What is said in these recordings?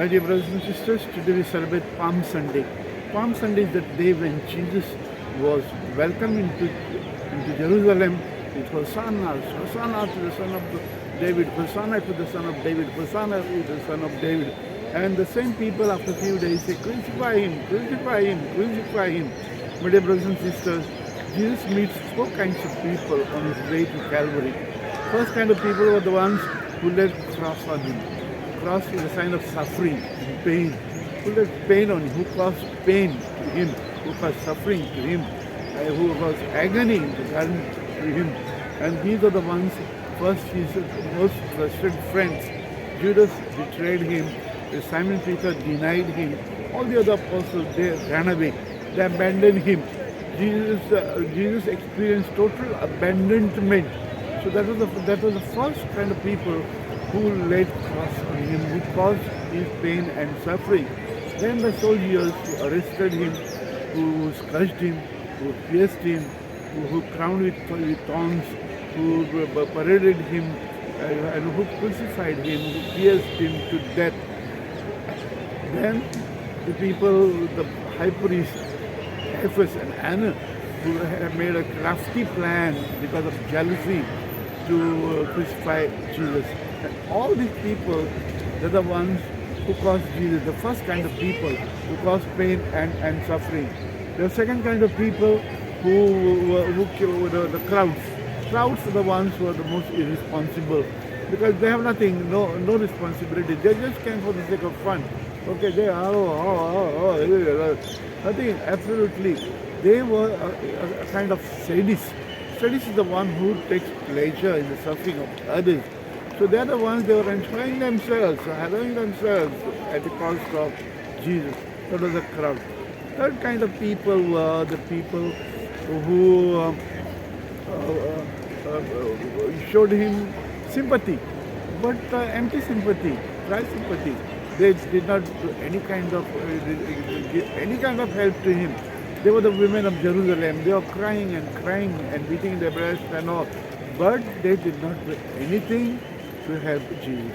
My dear brothers and sisters, today we celebrate Palm Sunday. Palm Sunday is the day when Jesus was welcomed into Jerusalem with Hosanna, Hosanna to the Son of David, Hosanna to the Son of David, Hosanna to the Son of David. And the same people after a few days say, crucify him, crucify him, crucify him. My dear brothers and sisters, Jesus meets four kinds of people on his way to Calvary. First kind of people were the ones who laid cross on him. Cross is a sign of suffering and pain. Who laid pain on him, who caused pain to him, who caused suffering to him, who caused agony in the garden to him. And these are the ones, first his most trusted friends. Judas betrayed him, Simon Peter denied him, all the other apostles, they ran away, they abandoned him. Jesus experienced total abandonment. So that was the first kind of people who laid cross on him, who caused his pain and suffering. Then the soldiers who arrested him, who scourged him, who pierced him, who crowned with thorns, who paraded him, and who crucified him, who pierced him to death. Then the people, the high priest, Caiaphas and Anna, who had made a crafty plan because of jealousy to crucify Jesus. And all these people, they're the ones who caused Jesus, the first kind of people who caused pain and suffering. The second kind of people who killed the crowds. Crowds are the ones who are the most irresponsible because they have nothing, no responsibility. They just came for the sake of fun. Okay, they are nothing, absolutely. They were a kind of sadist. Sadist is the one who takes pleasure in the suffering of others. So they are the ones, they were enjoying themselves, having themselves at the cost of Jesus. That was the crowd. Third kind of people were the people who showed him sympathy, but empty sympathy, dry sympathy. They did not do any kind of help to him. They were the women of Jerusalem. They were crying and beating their breasts and all, but they did not do anything to help Jesus.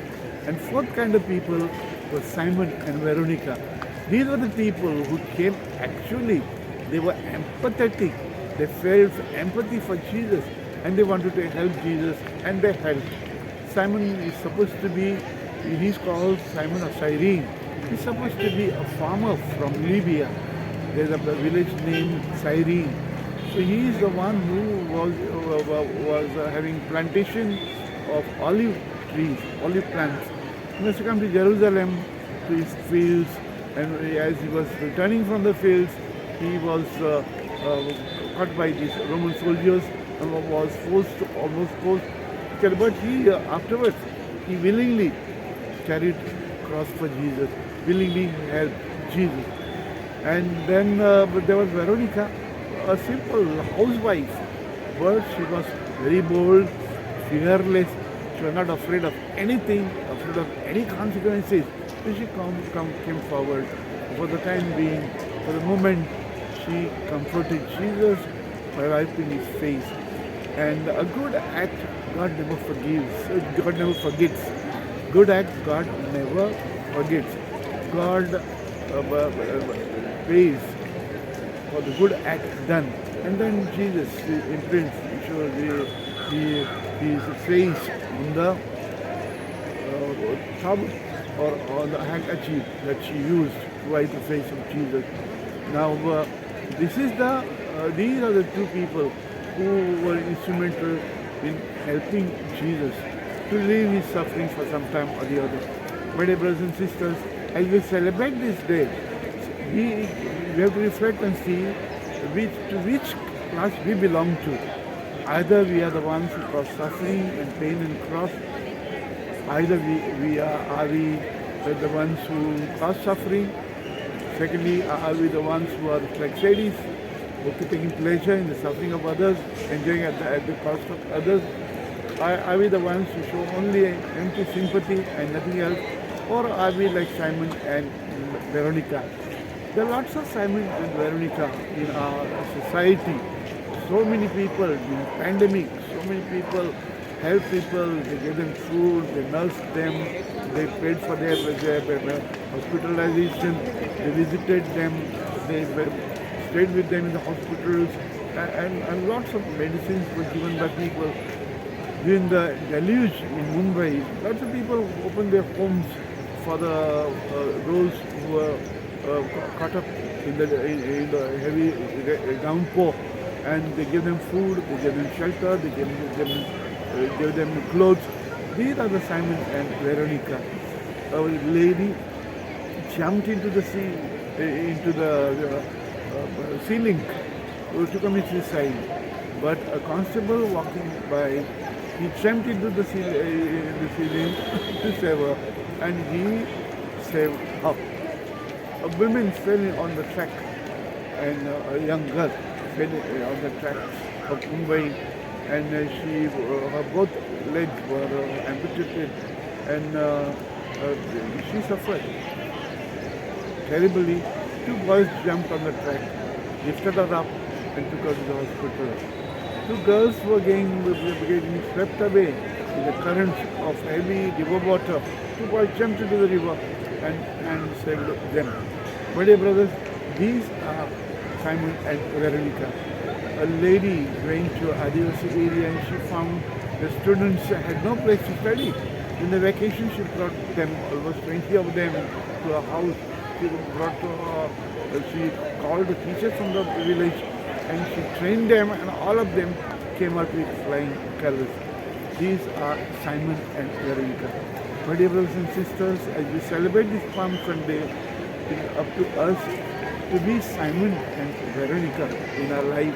And fourth kind of people were Simon and Veronica. These were the people who came actually. They were empathetic. They felt empathy for Jesus and they wanted to help Jesus and they helped. Simon is supposed to be, he's called Simon of Cyrene. He's supposed to be a farmer from Libya. There's a village named Cyrene. So he is the one who was having plantation of olive trees, olive plants. He must come to Jerusalem to his fields, and as he was returning from the fields, he was caught by these Roman soldiers and was almost forced to carry. But he afterwards, he willingly carried cross for Jesus, willingly helped Jesus. And then there was Veronica, a simple housewife, but she was very bold, fearless. She was not afraid of anything, afraid of any consequences. So she came forward. For the time being, for the moment, she comforted Jesus by wiping his face. And a good act, God never forgives. God never forgets. Good act, God never forgets. God pays for the good act done. And then Jesus imprints his face on the towel or on the handkerchief that she used to wipe the face of Jesus. Now, these are the two people who were instrumental in helping Jesus to relieve his suffering for some time or the other. My dear brothers and sisters, as we celebrate this day, we have to reflect and see to which class we belong to. Either we are the ones who cause suffering and pain and cross, either we are the ones who cause suffering. Secondly, are we the ones who are like sadists, who are taking pleasure in the suffering of others, enjoying at the cost of others? Are we the ones who show only empty sympathy and nothing else? Or are we like Simon and Veronica? There are lots of Simon and Veronica in our society. So many people in pandemic, so many people help people, they gave them food, they nursed them, they paid for their hospitalization, they visited them, they stayed with them in the hospitals, and lots of medicines were given by people. During the deluge in Mumbai, lots of people opened their homes for those who were caught up in the heavy downpour, and they gave them food, they gave them shelter, they gave them clothes. These are the Simon and Veronica. A lady jumped into the sea, into the ceiling to commit suicide, but a constable walking by, he jumped into the ceiling to save her, and he saved her. A woman fell on the track, and a young girl fell on the track of Mumbai, and her both legs were amputated, and she suffered terribly. Two boys jumped on the track, lifted her up, and took her to the hospital. Two girls were getting swept away in the currents of heavy river water. Two boys jumped into the river and saved them. My dear brothers, these are Simon and Veronica. A lady went to Adivasi area and she found the students had no place to study. In the vacation, she brought them, almost 20 of them, to her house. She called the teachers from the village and she trained them, and all of them came out with flying colors. These are Simon and Veronica. My dear brothers and sisters, as we celebrate this Palm Sunday, it is up to us to be Simon and Veronica in our life,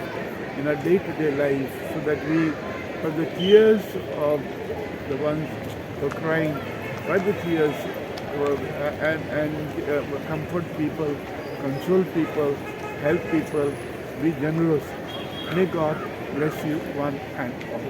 in our day-to-day life, so that we, for the tears of the ones who are crying, wipe the tears and comfort people, console people, help people, be generous. May God bless you one and all.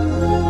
Thank you.